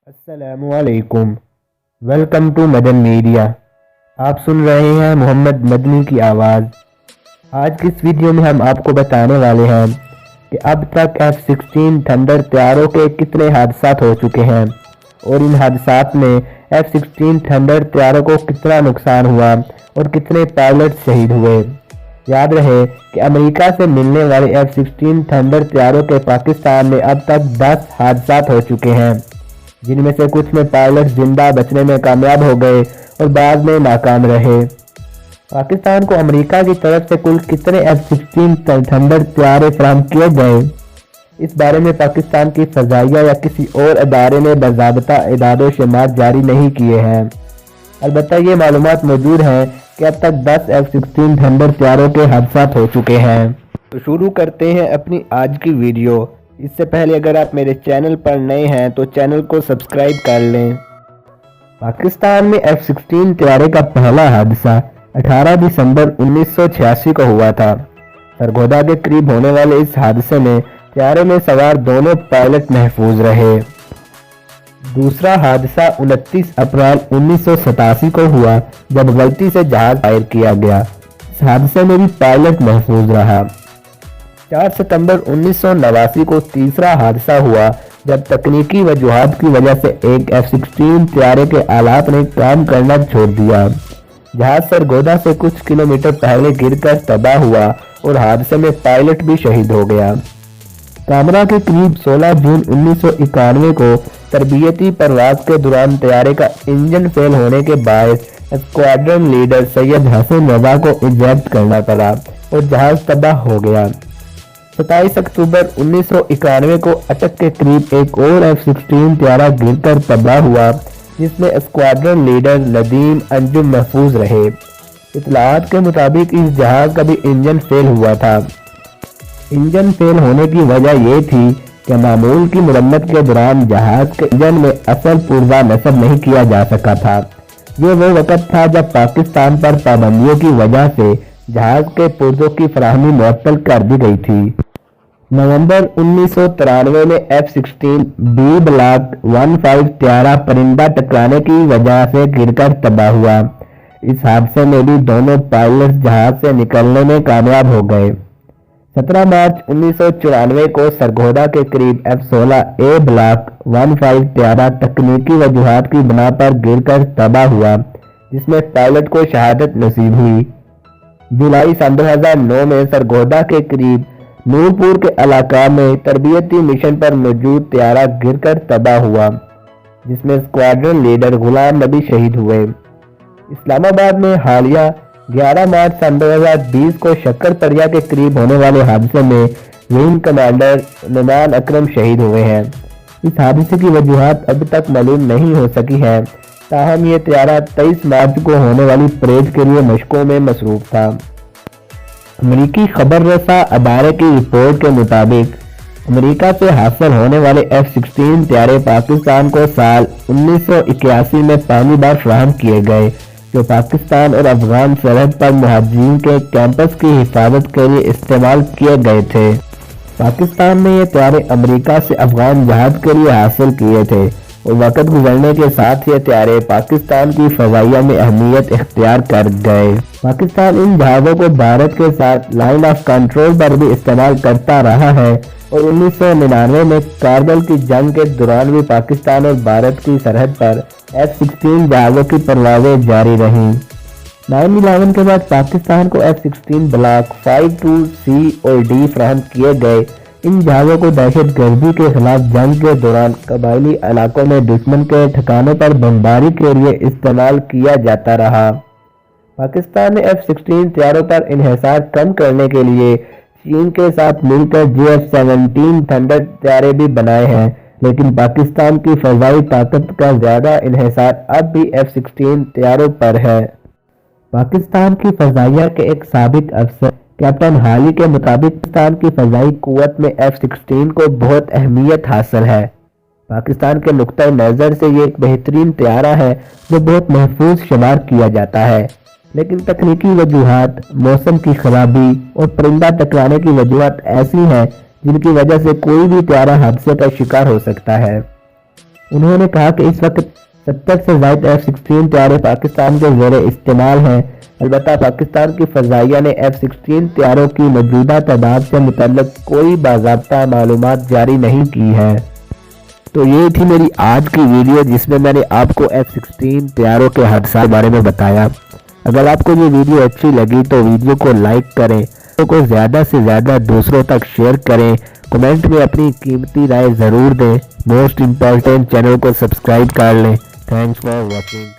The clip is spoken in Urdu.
السلام علیکم، ویلکم ٹو مدن میڈیا۔ آپ سن رہے ہیں محمد مدنی کی آواز۔ آج کی اس ویڈیو میں ہم آپ کو بتانے والے ہیں کہ اب تک F-16 تھنڈر طیاروں کے کتنے حادثات ہو چکے ہیں اور ان حادثات میں F-16 تھنڈر طیاروں کو کتنا نقصان ہوا اور کتنے پائلٹ شہید ہوئے۔ یاد رہے کہ امریکہ سے ملنے والے F-16 تھنڈر طیاروں کے پاکستان میں اب تک 10 حادثات ہو چکے ہیں، جن میں سے کچھ میں پائلٹ زندہ بچنے میں کامیاب ہو گئے اور بعض میں ناکام رہے۔ پاکستان کو امریکہ کی طرف سے کل کتنے F-16 تھنڈر طیارے فراہم کیے گئے، اس بارے میں پاکستان کی فضائیہ یا کسی اور ادارے نے باضابطہ اعداد و شمار جاری نہیں کیے ہیں۔ البتہ یہ معلومات موجود ہیں کہ اب تک 10 F-16 تھنڈر طیاروں کے حادثات ہو چکے ہیں۔ تو شروع کرتے ہیں اپنی آج کی ویڈیو۔ اس سے پہلے اگر آپ میرے چینل پر نئے ہیں تو چینل کو سبسکرائب کر لیں۔ پاکستان میں F-16 طیارے کا پہلا حادثہ 18 دسمبر 1986 کو ہوا تھا۔ سرگودا کے قریب ہونے والے اس حادثے میں طیارے میں سوار دونوں پائلٹ محفوظ رہے۔ دوسرا حادثہ 29 اپریل 1987 کو ہوا جب غلطی سے جہاز فائر کیا گیا۔ اس حادثے میں بھی پائلٹ محفوظ رہا۔ 4 ستمبر 1989 کو تیسرا حادثہ ہوا جب تکنیکی وجوہات کی وجہ سے ایک F-16 طیارے کے آلات نے کام کرنا چھوڑ دیا۔ جہاز سرگودا سے کچھ کلومیٹر پہلے گر کر تباہ ہوا اور حادثے میں پائلٹ بھی شہید ہو گیا۔ کامرا کے قریب 16 جون 1991 کو تربیتی پرواز کے دوران طیارے کا انجن فیل ہونے کے باعث اسکواڈرن لیڈر سید حسن رضا کو ایجیکٹ کرنا پڑا اور جہاز تباہ ہو گیا۔ 27 اکتوبر 1991 کو اٹک کے قریب ایک اور F-16 طیارہ گر کر تباہ ہوا جس میں اسکواڈرن لیڈر ندیم انجم محفوظ رہے۔ اطلاعات کے مطابق اس جہاز کا بھی انجن فیل ہوا تھا۔ انجن فیل ہونے کی وجہ یہ تھی کہ معمول کی مرمت کے دوران جہاز کے انجن میں اصل پرزہ نصب نہیں کیا جا سکا تھا۔ یہ وہ وقت تھا جب پاکستان پر پابندیوں کی وجہ سے جہاز کے پرزوں کی فراہمی معطل کر دی گئی تھی۔ نومبر 1993 میں F-16 B Block 15 طیارہ پرندہ ٹکرانے کی وجہ سے گر کر تباہ ہوا۔ اس حادثے میں بھی دونوں پائلٹ جہاز سے نکلنے میں کامیاب ہو گئے۔ 17 مارچ 1994 کو سرگودا کے قریب F-16 A Block 15 طیارہ تکنیکی وجوہات کی بنا پر گر کر تباہ ہوا جس میں پائلٹ کو شہادت نصیب ہوئی۔ جولائی سن 2009 میں سرگودا کے قریب نورپور کے علاقہ میں تربیتی مشن پر موجود طیارہ گر کر تباہ ہوا جس میں اسکواڈرن لیڈر غلام نبی شہید ہوئے۔ اسلام آباد میں حالیہ 11 مارچ سن 2020 کو شکر پریا کے قریب ہونے والے حادثے میں ونگ کمانڈر نعمان اکرم شہید ہوئے ہیں۔ اس حادثے کی وجوہات اب تک معلوم نہیں ہو سکی ہے، تاہم یہ طیارہ 23 مارچ کو ہونے والی پریڈ کے لیے مشقوں میں مصروف تھا۔ امریکی خبر رساں ادارے کی رپورٹ کے مطابق امریکہ سے حاصل ہونے والے F-16 طیارے پاکستان کو سال 1981 میں پہلی بار فراہم کیے گئے، جو پاکستان اور افغان سرحد پر مہاجرین کے کیمپس کی حفاظت کے لیے استعمال کیے گئے تھے۔ پاکستان نے یہ طیارے امریکہ سے افغان جہاد کے لیے حاصل کیے تھے اور وقت گزرنے کے ساتھ یہ طیارے پاکستان کی فضائیہ میں اہمیت اختیار کر گئے۔ پاکستان ان جہازوں کو بھارت کے ساتھ لائن آف کنٹرول پر بھی استعمال کرتا رہا ہے اور 1999 میں کارگل کی جنگ کے دوران بھی پاکستان اور بھارت کی سرحد پر F-16 جہازوں کی پروازیں جاری رہیں۔ 9/11 کے بعد پاکستان کو F-16 بلاک 5 C اور D فراہم کیے گئے۔ ان جہازوں کو دہشت گردی کے خلاف جنگ کے دوران قبائلی علاقوں میں دشمن کے ٹھکانوں پر بمباری کے لیے استعمال کیا جاتا رہا۔ پاکستان نے F-16 طیاروں پر انحصار کم کرنے کے لیے چین کے ساتھ مل کر JF-17 تھنڈر طیارے بھی بنائے ہیں، لیکن پاکستان کی فضائی طاقت کا زیادہ انحصار اب بھی F-16 طیاروں پر ہے۔ پاکستان کی فضائیہ کے ایک سابق افسر کیپٹن حالی کے مطابق پاکستان کی فضائی قوت میں F-16 کو بہت اہمیت حاصل ہے۔ پاکستان کے نقطہ نظر سے یہ ایک بہترین طیارہ ہے جو بہت محفوظ شمار کیا جاتا ہے، لیکن تکنیکی وجوہات، موسم کی خرابی اور پرندہ ٹکرانے کی وجوہات ایسی ہیں جن کی وجہ سے کوئی بھی طیارہ حادثے کا شکار ہو سکتا ہے۔ انہوں نے کہا کہ اس وقت 70 سے زائد F-16 طیارے پاکستان کے زیر استعمال ہیں۔ البتہ پاکستان کی فضائیہ نے F-16 طیاروں کی موجودہ تعداد سے متعلق کوئی باضابطہ معلومات جاری نہیں کی ہے۔ تو یہ تھی میری آج کی ویڈیو جس میں نے آپ کو F-16 طیاروں کے حادثات کے بارے میں بتایا۔ اگر آپ کو یہ ویڈیو اچھی لگی تو ویڈیو کو لائک کریں، ویڈیو کو زیادہ سے زیادہ دوسروں تک شیئر کریں، کمنٹ میں اپنی قیمتی رائے ضرور دیں، موسٹ امپورٹنٹ چینل کو سبسکرائب کر لیں۔ Thanks for watching.